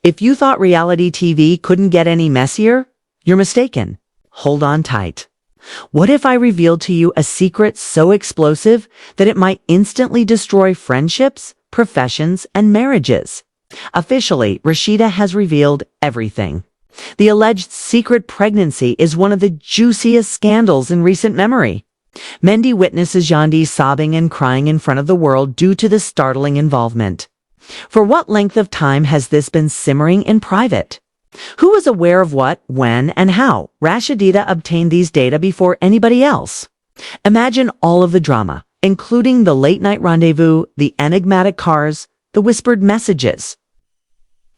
If you thought reality TV couldn't get any messier, you're mistaken. Hold on tight. What if I revealed to you a secret so explosive that it might instantly destroy friendships, professions, and marriages? Officially, Rasheeda has revealed everything. The alleged secret pregnancy is one of the juiciest scandals in recent memory. Mendy witnesses Yandy sobbing and crying in front of the world due to the startling involvement. For what length of time has this been simmering in private? Who was aware of what, when, and how Rasheeda obtained these data before anybody else? Imagine all of the drama, including the late-night rendezvous, the enigmatic cars, the whispered messages,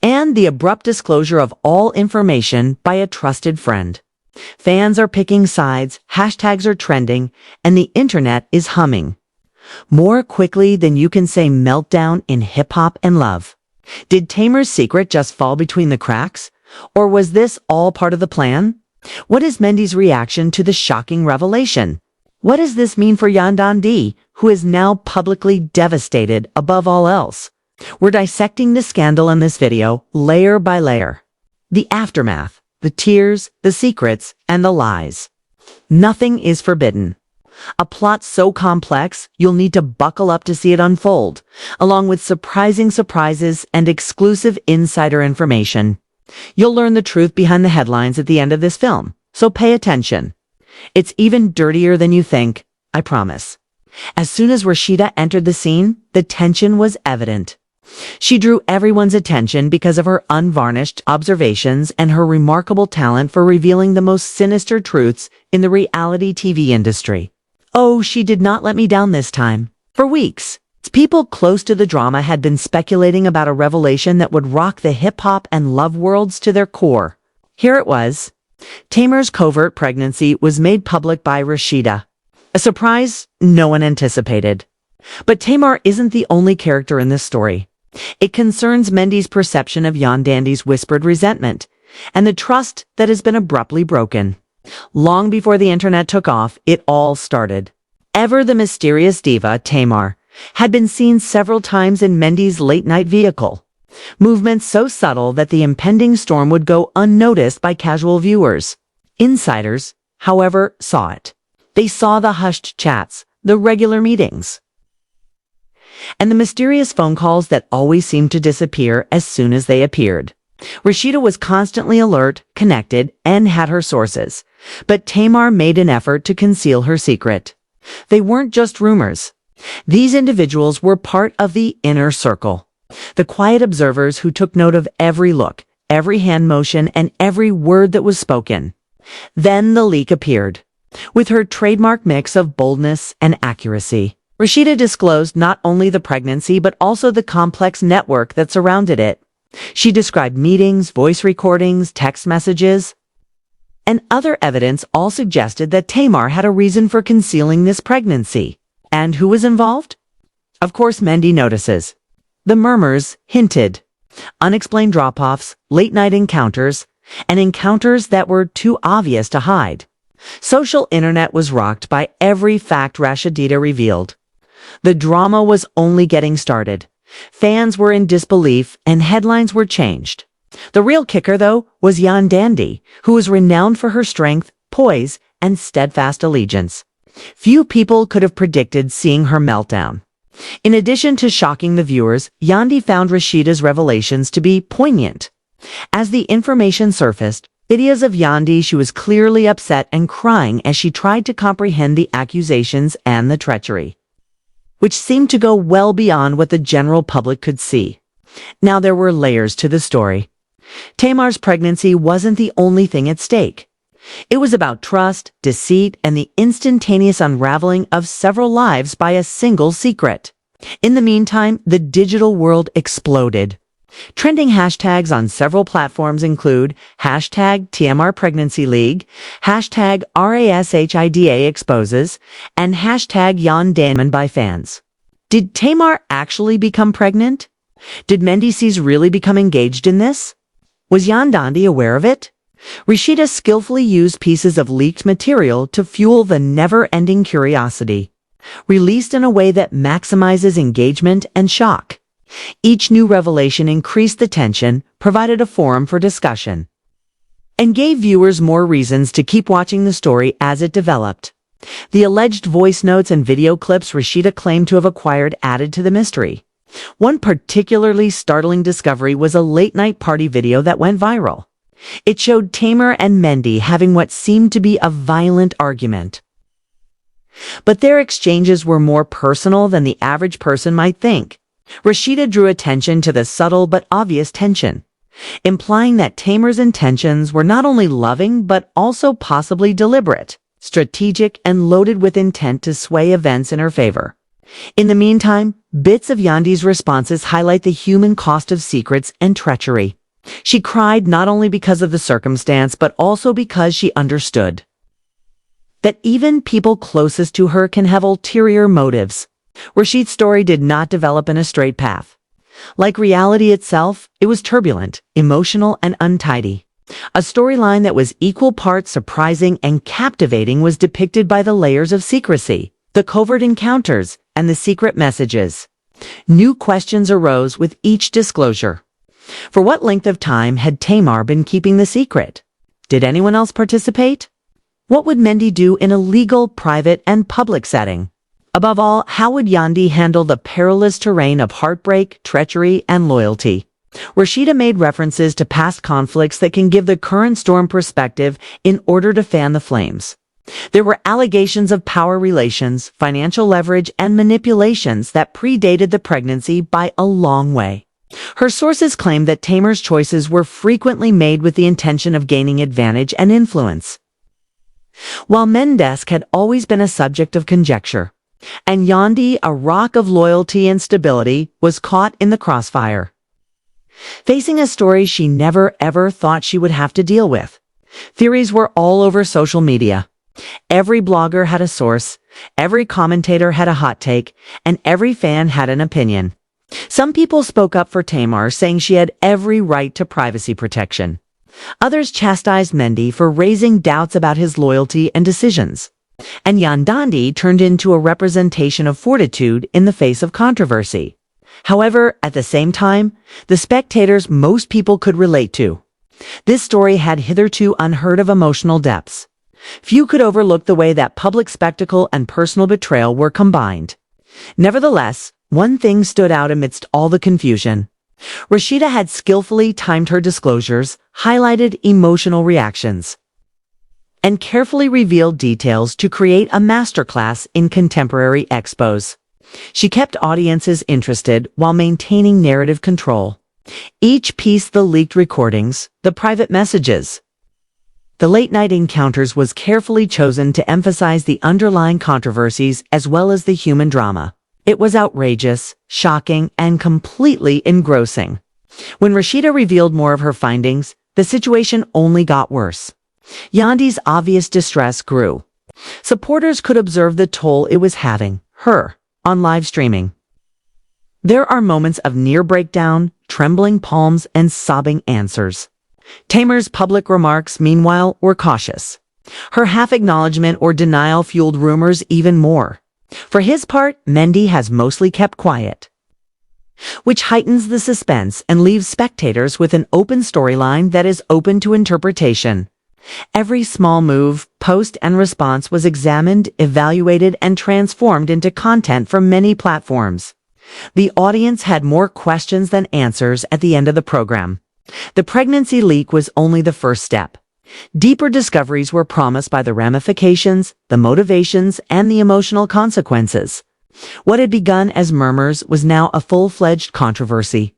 and the abrupt disclosure of all information by a trusted friend. Fans are picking sides, hashtags are trending, and the internet is humming. More quickly than you can say meltdown in hip-hop and love. Did Tamar's secret just fall between the cracks? Or was this all part of the plan? What is Mendy's reaction to the shocking revelation? What does this mean for Yandy, who is now publicly devastated above all else? We're dissecting the scandal in this video, layer by layer. The aftermath, the tears, the secrets, and the lies. Nothing is forbidden. A plot so complex, you'll need to buckle up to see it unfold, along with surprising surprises and exclusive insider information. You'll learn the truth behind the headlines at the end of this film, so pay attention. It's even dirtier than you think, I promise. As soon as Rasheeda entered the scene, the tension was evident. She drew everyone's attention because of her unvarnished observations and her remarkable talent for revealing the most sinister truths in the reality TV industry. Oh, she did not let me down this time. For weeks, people close to the drama had been speculating about a revelation that would rock the hip-hop and love worlds to their core. Here it was. Tamar's covert pregnancy was made public by Rasheeda. A surprise no one anticipated. But Tamar isn't the only character in this story. It concerns Mendy's perception of Yandy's whispered resentment, and the trust that has been abruptly broken. Long before the internet took off, it all started. Ever the mysterious diva, Tamar, had been seen several times in Mendy's late-night vehicle. Movements so subtle that the impending storm would go unnoticed by casual viewers. Insiders, however, saw it. They saw the hushed chats, the regular meetings, and the mysterious phone calls that always seemed to disappear as soon as they appeared. Rasheeda was constantly alert, connected, and had her sources. But Tamar made an effort to conceal her secret. They weren't just rumors. These individuals were part of the inner circle. The quiet observers who took note of every look, every hand motion, and every word that was spoken. Then the leak appeared. With her trademark mix of boldness and accuracy, Rasheeda disclosed not only the pregnancy but also the complex network that surrounded it. She described meetings, voice recordings, text messages, and other evidence all suggested that Tamar had a reason for concealing this pregnancy. And who was involved? Of course, Mendy notices. The murmurs hinted. Unexplained drop-offs, late-night encounters, and encounters that were too obvious to hide. Social internet was rocked by every fact Rasheeda revealed. The drama was only getting started. Fans were in disbelief and headlines were changed. The real kicker, though, was Yandy, who was renowned for her strength, poise, and steadfast allegiance. Few people could have predicted seeing her meltdown. In addition to shocking the viewers, Yandy found Rasheeda's revelations to be poignant. As the information surfaced, videos of Yandy, she was clearly upset and crying as she tried to comprehend the accusations and the treachery, which seemed to go well beyond what the general public could see. Now there were layers to the story. Tamar's pregnancy wasn't the only thing at stake. It was about trust, deceit, and the instantaneous unraveling of several lives by a single secret. In the meantime, the digital world exploded. Trending hashtags on several platforms include hashtag TMR Pregnancy League, hashtag RASHIDA Exposes, and hashtag Yandy by fans. Did Tamar actually become pregnant? Did Mendy really become engaged in this? Was Yandy aware of it? Rasheeda skillfully used pieces of leaked material to fuel the never-ending curiosity, released in a way that maximizes engagement and shock. Each new revelation increased the tension, provided a forum for discussion, and gave viewers more reasons to keep watching the story as it developed. The alleged voice notes and video clips Rasheeda claimed to have acquired added to the mystery. One particularly startling discovery was a late-night party video that went viral. It showed Tamar and Mendy having what seemed to be a violent argument. But their exchanges were more personal than the average person might think. Rasheeda drew attention to the subtle but obvious tension, implying that Tamar's intentions were not only loving but also possibly deliberate, strategic, and loaded with intent to sway events in her favor. In the meantime, bits of Yandy's responses highlight the human cost of secrets and treachery. She cried not only because of the circumstance but also because she understood that even people closest to her can have ulterior motives. Rasheed's story did not develop in a straight path. Like reality itself, it was turbulent, emotional, and untidy. A storyline that was equal parts surprising and captivating was depicted by the layers of secrecy, the covert encounters, and the secret messages. New questions arose with each disclosure. For what length of time had Tamar been keeping the secret? Did anyone else participate? What would Mendy do in a legal, private, and public setting? Above all, how would Yandy handle the perilous terrain of heartbreak, treachery, and loyalty? Rasheeda made references to past conflicts that can give the current storm perspective in order to fan the flames. There were allegations of power relations, financial leverage, and manipulations that predated the pregnancy by a long way. Her sources claimed that Tamar's choices were frequently made with the intention of gaining advantage and influence, while Mendesk had always been a subject of conjecture, and Yandy, a rock of loyalty and stability, was caught in the crossfire, facing a story she never ever thought she would have to deal with. Theories were all over social media. Every blogger had a source, every commentator had a hot take, and every fan had an opinion. Some people spoke up for Tamar, saying she had every right to privacy protection. Others chastised Mendy for raising doubts about his loyalty and decisions. And Yandy turned into a representation of fortitude in the face of controversy. However, at the same time, the spectators most people could relate to. This story had hitherto unheard of emotional depths. Few could overlook the way that public spectacle and personal betrayal were combined. Nevertheless, one thing stood out amidst all the confusion. Rasheeda had skillfully timed her disclosures, highlighted emotional reactions, and carefully revealed details to create a masterclass in contemporary expos. She kept audiences interested while maintaining narrative control. Each piece, the leaked recordings, the private messages, the late-night encounters, was carefully chosen to emphasize the underlying controversies as well as the human drama. It was outrageous, shocking, and completely engrossing. When Rasheeda revealed more of her findings, the situation only got worse. Yandy's obvious distress grew. Supporters could observe the toll it was having, her, on live streaming. There are moments of near breakdown, trembling palms, and sobbing answers. Tamar's public remarks, meanwhile, were cautious. Her half-acknowledgement or denial fueled rumors even more. For his part, Mendy has mostly kept quiet, which heightens the suspense and leaves spectators with an open storyline that is open to interpretation. Every small move, post, and response was examined, evaluated, and transformed into content for many platforms. The audience had more questions than answers at the end of the program. The pregnancy leak was only the first step. Deeper discoveries were promised by the ramifications, the motivations, and the emotional consequences. What had begun as murmurs was now a full-fledged controversy,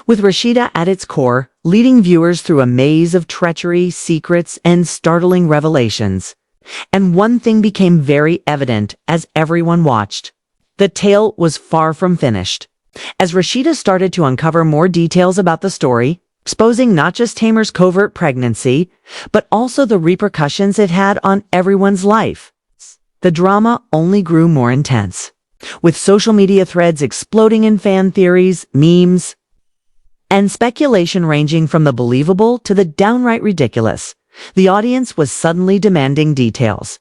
with Rasheeda at its core, leading viewers through a maze of treachery, secrets, and startling revelations. And one thing became very evident as everyone watched. The tale was far from finished. As Rasheeda started to uncover more details about the story, exposing not just Tamar's covert pregnancy, but also the repercussions it had on everyone's life, the drama only grew more intense, with social media threads exploding in fan theories, memes, and speculation ranging from the believable to the downright ridiculous. The audience was suddenly demanding details.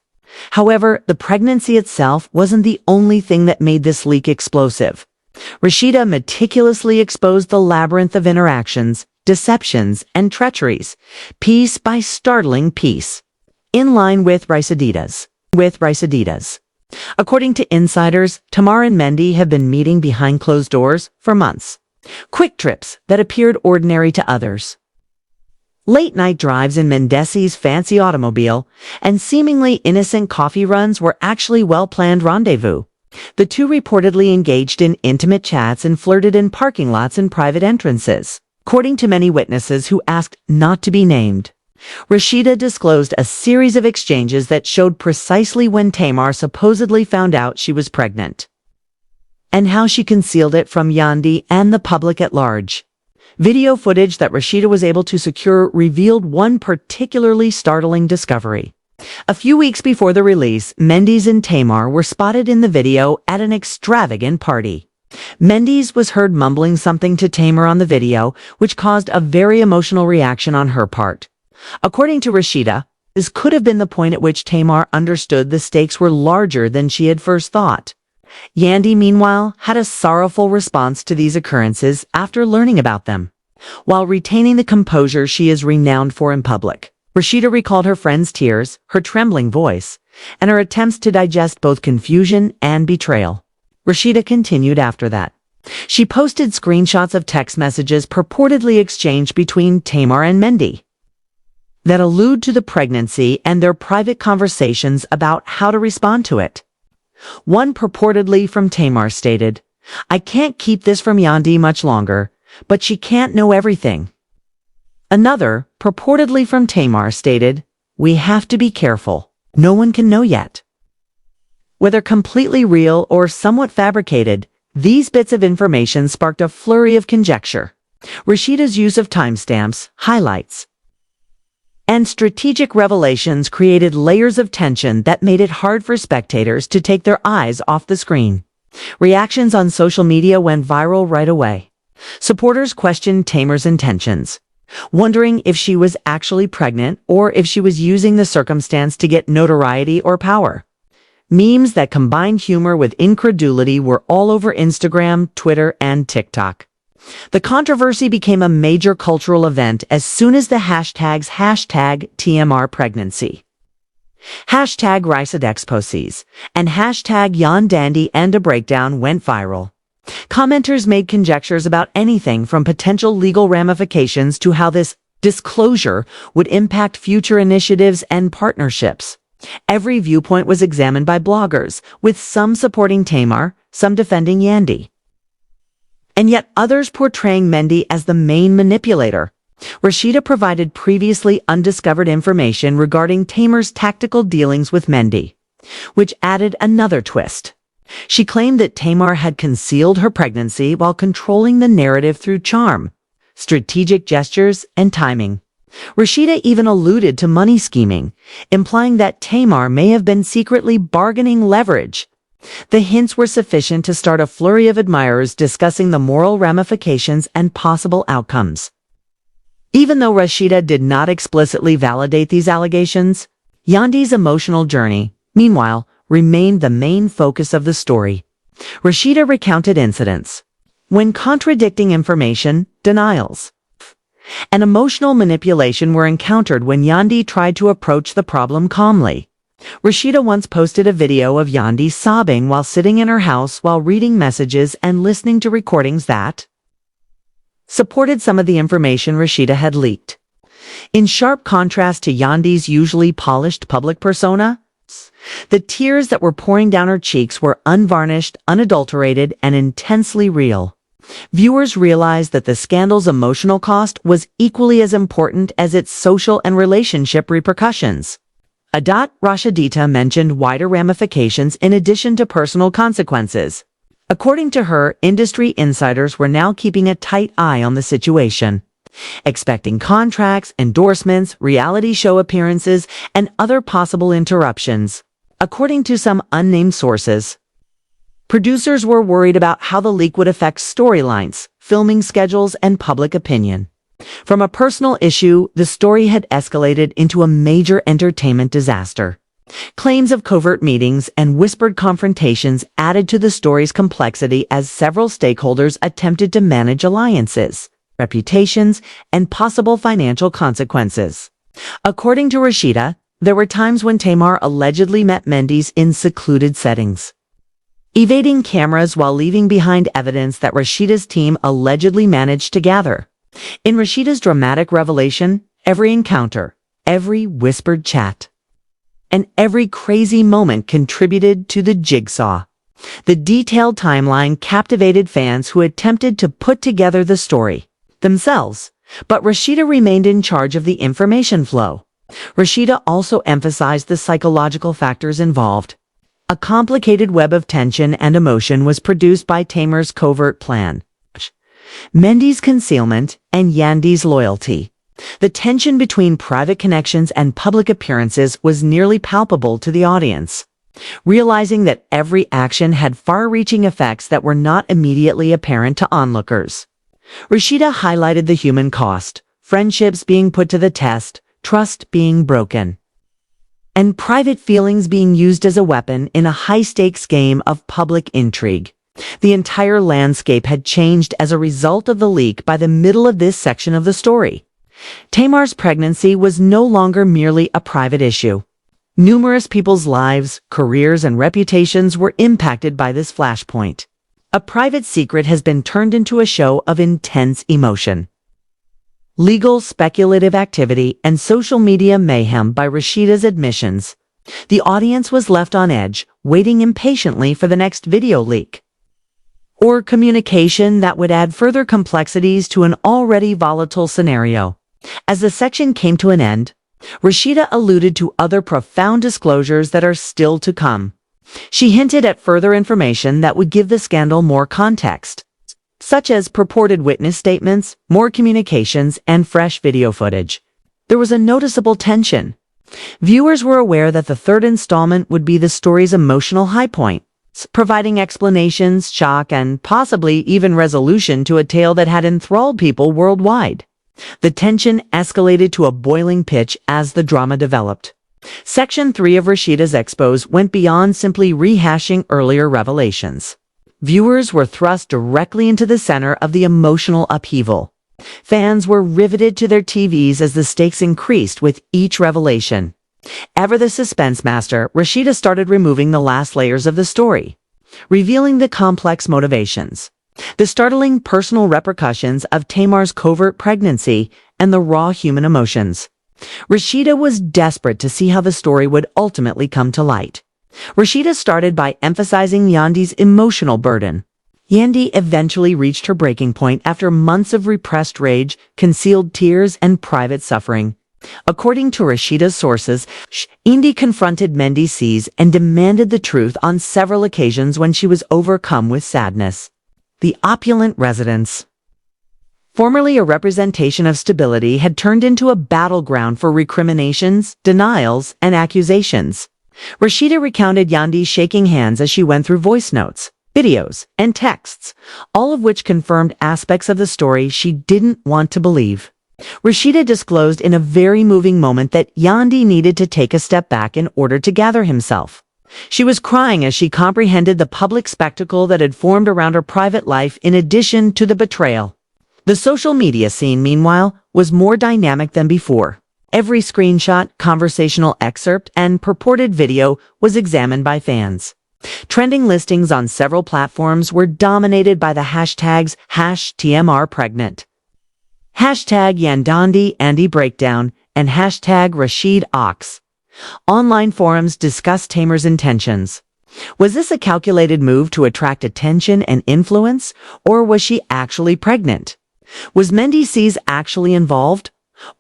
However, the pregnancy itself wasn't the only thing that made this leak explosive. Rasheeda meticulously exposed the labyrinth of interactions, deceptions, and treacheries, piece by startling piece, in line with Rasheeda's. According to insiders, Tamar and Mendy have been meeting behind closed doors for months. Quick trips that appeared ordinary to others. Late-night drives in Mendesi's fancy automobile and seemingly innocent coffee runs were actually well-planned rendezvous. The two reportedly engaged in intimate chats and flirted in parking lots and private entrances, according to many witnesses who asked not to be named. Rasheeda disclosed a series of exchanges that showed precisely when Tamar supposedly found out she was pregnant, and how she concealed it from Yandy and the public at large. Video footage that Rasheeda was able to secure revealed one particularly startling discovery. A few weeks before the release, Mendes and Tamar were spotted in the video at an extravagant party. Mendes was heard mumbling something to Tamar on the video, which caused a very emotional reaction on her part. According to Rasheeda, this could have been the point at which Tamar understood the stakes were larger than she had first thought. Yandy, meanwhile, had a sorrowful response to these occurrences after learning about them. While retaining the composure she is renowned for in public, Rasheeda recalled her friend's tears, her trembling voice, and her attempts to digest both confusion and betrayal. Rasheeda continued after that. She posted screenshots of text messages purportedly exchanged between Tamar and Mendy that allude to the pregnancy and their private conversations about how to respond to it. One purportedly from Tamar stated, "I can't keep this from Yandy much longer, but she can't know everything." Another, purportedly from Tamar, stated, "We have to be careful. No one can know yet." Whether completely real or somewhat fabricated, these bits of information sparked a flurry of conjecture. Rasheeda's use of timestamps, highlights, and strategic revelations created layers of tension that made it hard for spectators to take their eyes off the screen. Reactions on social media went viral right away. Supporters questioned Tamar's intentions, wondering if she was actually pregnant or if she was using the circumstance to get notoriety or power. Memes that combined humor with incredulity were all over Instagram, Twitter, and TikTok. The controversy became a major cultural event as soon as the hashtags #TMRPregnancy, #RasheedaExposes, and #YonDandy and a breakdown went viral. Commenters made conjectures about anything from potential legal ramifications to how this disclosure would impact future initiatives and partnerships. Every viewpoint was examined by bloggers, with some supporting Tamar, some defending Yandy, and yet others portraying Mendy as the main manipulator. Rasheeda provided previously undiscovered information regarding Tamar's tactical dealings with Mendy, which added another twist. She claimed that Tamar had concealed her pregnancy while controlling the narrative through charm, strategic gestures, and timing. Rasheeda even alluded to money scheming, implying that Tamar may have been secretly bargaining leverage. The hints were sufficient to start a flurry of admirers discussing the moral ramifications and possible outcomes. Even though Rasheeda did not explicitly validate these allegations, Yandy's emotional journey, meanwhile, remained the main focus of the story. Rasheeda recounted incidents when contradicting information, denials, and emotional manipulation were encountered when Yandy tried to approach the problem calmly. Rasheeda once posted a video of Yandy sobbing while sitting in her house while reading messages and listening to recordings that supported some of the information Rasheeda had leaked. In sharp contrast to Yandy's usually polished public persona, the tears that were pouring down her cheeks were unvarnished, unadulterated, and intensely real. Viewers realized that the scandal's emotional cost was equally as important as its social and relationship repercussions. Rasheeda mentioned wider ramifications in addition to personal consequences. According to her, industry insiders were now keeping a tight eye on the situation, expecting contracts, endorsements, reality show appearances, and other possible interruptions. According to some unnamed sources, producers were worried about how the leak would affect storylines, filming schedules, and public opinion. From a personal issue, the story had escalated into a major entertainment disaster. Claims of covert meetings and whispered confrontations added to the story's complexity as several stakeholders attempted to manage alliances, reputations, and possible financial consequences. According to Rasheeda, there were times when Tamar allegedly met Mendy's in secluded settings, evading cameras while leaving behind evidence that Rasheeda's team allegedly managed to gather. In Rasheeda's dramatic revelation, every encounter, every whispered chat, and every crazy moment contributed to the jigsaw. The detailed timeline captivated fans who attempted to put together the story themselves, but Rasheeda remained in charge of the information flow. Rasheeda also emphasized the psychological factors involved. A complicated web of tension and emotion was produced by Tamar's covert plan, Mendy's concealment, and Yandy's loyalty. The tension between private connections and public appearances was nearly palpable to the audience, realizing that every action had far-reaching effects that were not immediately apparent to onlookers. Rasheeda highlighted the human cost, friendships being put to the test, trust being broken, and private feelings being used as a weapon in a high-stakes game of public intrigue. The entire landscape had changed as a result of the leak by the middle of this section of the story. Tamar's pregnancy was no longer merely a private issue. Numerous people's lives, careers, and reputations were impacted by this flashpoint. A private secret has been turned into a show of intense emotion. Legal, speculative activity, and social media mayhem by Rasheeda's admissions. The audience was left on edge, waiting impatiently for the next video leak, or communication that would add further complexities to an already volatile scenario. As the section came to an end, Rasheeda alluded to other profound disclosures that are still to come. She hinted at further information that would give the scandal more context, such as purported witness statements, more communications, and fresh video footage. There was a noticeable tension. Viewers were aware that the third installment would be the story's emotional high point, providing explanations, shock, and possibly even resolution to a tale that had enthralled people worldwide. The tension escalated to a boiling pitch as the drama developed. Section 3 of Rasheeda's expose went beyond simply rehashing earlier revelations. Viewers were thrust directly into the center of the emotional upheaval. Fans were riveted to their TVs as the stakes increased with each revelation. Ever the suspense master, Rasheeda started removing the last layers of the story, revealing the complex motivations, the startling personal repercussions of Tamar's covert pregnancy, and the raw human emotions. Rasheeda was desperate to see how the story would ultimately come to light. Rasheeda started by emphasizing Yandy's emotional burden. Yandy eventually reached her breaking point after months of repressed rage, concealed tears, and private suffering. According to Rasheeda's sources, Yandy confronted Mendy C's and demanded the truth on several occasions when she was overcome with sadness. The opulent residence, formerly a representation of stability, had turned into a battleground for recriminations, denials, and accusations. Rasheeda recounted Yandy shaking hands as she went through voice notes, videos, and texts, all of which confirmed aspects of the story she didn't want to believe. Rasheeda disclosed in a very moving moment that Yandy needed to take a step back in order to gather himself. She was crying as she comprehended the public spectacle that had formed around her private life in addition to the betrayal. The social media scene, meanwhile, was more dynamic than before. Every screenshot, conversational excerpt, and purported video was examined by fans. Trending listings on several platforms were dominated by the hashtags #TMRPregnant, #YandandyAndyBreakdown, and #RasheedOx. Online forums discussed Tamar's intentions. Was this a calculated move to attract attention and influence, or was she actually pregnant? Was Mendy C's actually involved,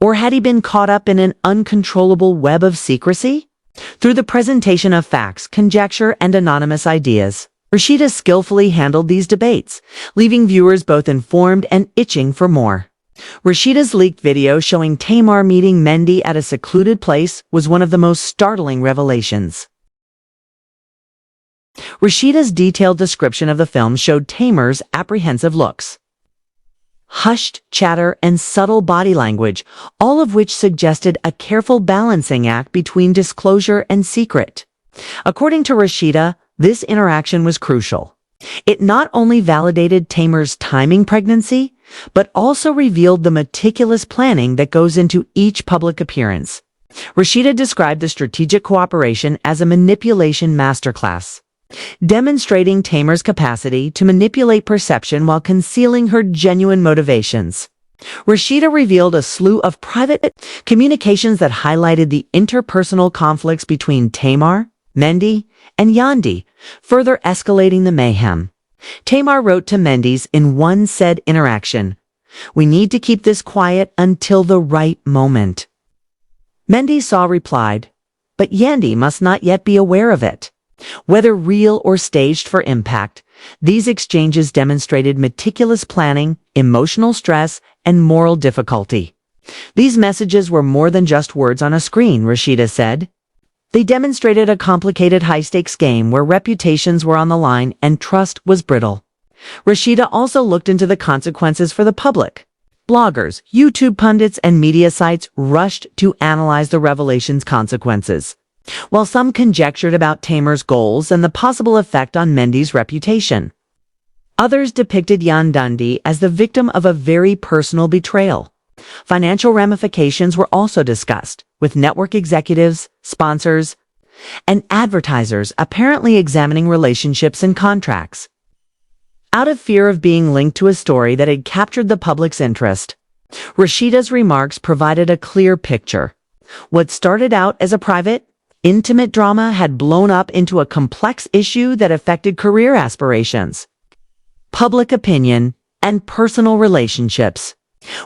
or had he been caught up in an uncontrollable web of secrecy? Through the presentation of facts, conjecture, and anonymous ideas, Rasheeda skillfully handled these debates, leaving viewers both informed and itching for more. Rasheeda's leaked video showing Tamar meeting Mendy at a secluded place was one of the most startling revelations. Rasheeda's detailed description of the film showed Tamar's apprehensive looks, hushed chatter, and subtle body language, all of which suggested a careful balancing act between disclosure and secret. According to Rasheeda, this interaction was crucial. It not only validated Tamar's timing pregnancy, but also revealed the meticulous planning that goes into each public appearance. Rasheeda described the strategic cooperation as a manipulation masterclass, demonstrating Tamar's capacity to manipulate perception while concealing her genuine motivations. Rasheeda revealed a slew of private communications that highlighted the interpersonal conflicts between Tamar, Mendy, and Yandy, further escalating the mayhem. Tamar wrote to Mendy's in one said interaction, "We need to keep this quiet until the right moment." Mendy saw replied, "But Yandy must not yet be aware of it." Whether real or staged for impact, these exchanges demonstrated meticulous planning, emotional stress, and moral difficulty. These messages were more than just words on a screen, Rasheeda said. They demonstrated a complicated high-stakes game where reputations were on the line and trust was brittle. Rasheeda also looked into the consequences for the public. Bloggers, YouTube pundits, and media sites rushed to analyze the revelation's consequences, while some conjectured about Tamar's goals and the possible effect on Mendy's reputation. Others depicted Yandy as the victim of a very personal betrayal. Financial ramifications were also discussed, with network executives, sponsors, and advertisers apparently examining relationships and contracts. Out of fear of being linked to a story that had captured the public's interest, Rasheeda's remarks provided a clear picture. What started out as a private, intimate drama had blown up into a complex issue that affected career aspirations, public opinion, and personal relationships.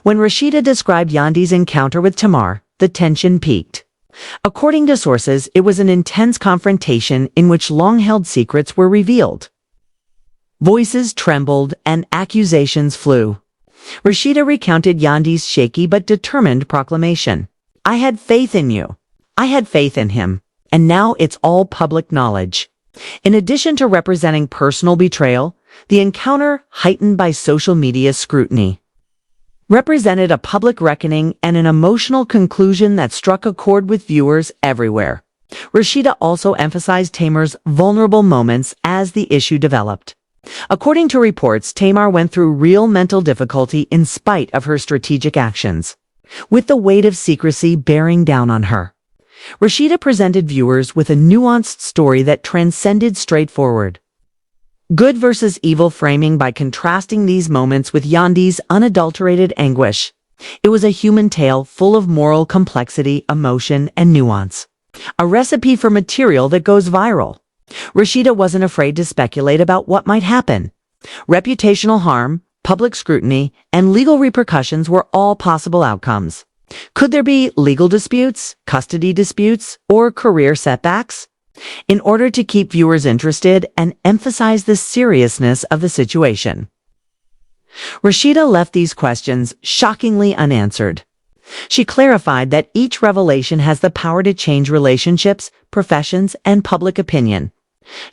When Rasheeda described Yandy's encounter with Tamar, the tension peaked. According to sources, it was an intense confrontation in which long-held secrets were revealed. Voices trembled and accusations flew. Rasheeda recounted Yandy's shaky but determined proclamation. "I had faith in you. I had faith in him. And now it's all public knowledge." In addition to representing personal betrayal, the encounter, heightened by social media scrutiny, represented a public reckoning and an emotional conclusion that struck a chord with viewers everywhere. Rasheeda also emphasized Tamar's vulnerable moments as the issue developed. According to reports, Tamar went through real mental difficulty in spite of her strategic actions, with the weight of secrecy bearing down on her. Rasheeda presented viewers with a nuanced story that transcended straightforward good versus evil framing by contrasting these moments with Yandy's unadulterated anguish. It was a human tale full of moral complexity, emotion, and nuance. A recipe for material that goes viral. Rasheeda wasn't afraid to speculate about what might happen. Reputational harm, public scrutiny, and legal repercussions were all possible outcomes. Could there be legal disputes, custody disputes, or career setbacks? In order to keep viewers interested and emphasize the seriousness of the situation, Rasheeda left these questions shockingly unanswered. She clarified that each revelation has the power to change relationships, professions, and public opinion,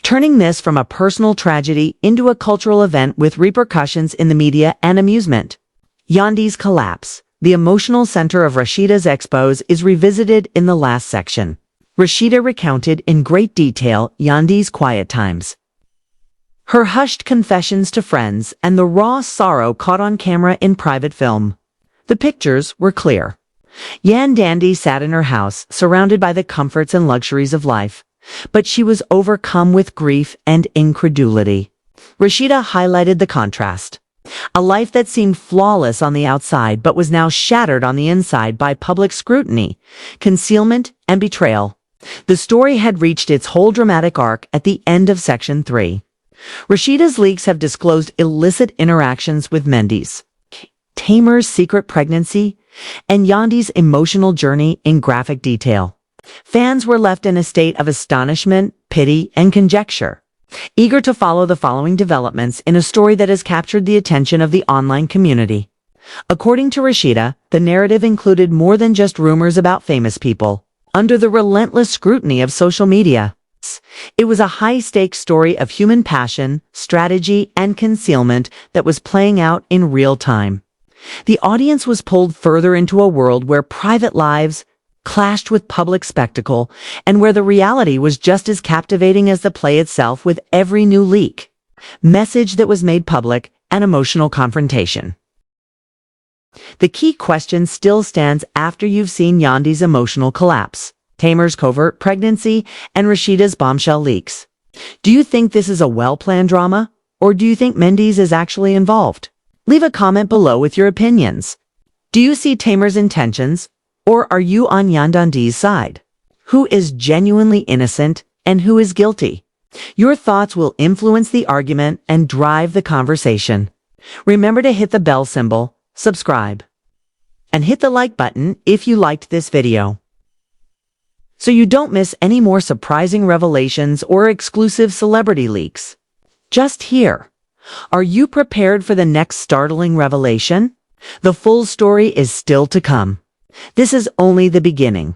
turning this from a personal tragedy into a cultural event with repercussions in the media and amusement. Yandy's collapse, the emotional center of Rasheeda's expose, is revisited in the last section. Rasheeda recounted in great detail Yandy's quiet times, her hushed confessions to friends, and the raw sorrow caught on camera in private film. The pictures were clear. Yandy sat in her house, surrounded by the comforts and luxuries of life, but she was overcome with grief and incredulity. Rasheeda highlighted the contrast. A life that seemed flawless on the outside but was now shattered on the inside by public scrutiny, concealment, and betrayal. The story had reached its whole dramatic arc at the end of Section 3. Rasheeda's leaks have disclosed illicit interactions with Mendy's, Tamar's secret pregnancy, and Yandy's emotional journey in graphic detail. Fans were left in a state of astonishment, pity, and conjecture, eager to follow the following developments in a story that has captured the attention of the online community. According to Rasheeda, the narrative included more than just rumors about famous people. Under the relentless scrutiny of social media, it was a high-stakes story of human passion, strategy, and concealment that was playing out in real time. The audience was pulled further into a world where private lives clashed with public spectacle and where the reality was just as captivating as the play itself with every new leak, message that was made public, and emotional confrontation. The key question still stands after you've seen Yandy's emotional collapse, Tamar's covert pregnancy, and Rasheeda's bombshell leaks. Do you think this is a well-planned drama, or do you think Mendes is actually involved? Leave a comment below with your opinions. Do you see Tamar's intentions, or are you on Yandy's side? Who is genuinely innocent and who is guilty? Your thoughts will influence the argument and drive the conversation. Remember to hit the bell symbol, subscribe, and hit the like button if you liked this video, so you don't miss any more surprising revelations or exclusive celebrity leaks. Just here. Are you prepared for the next startling revelation? The full story is still to come. This is only the beginning.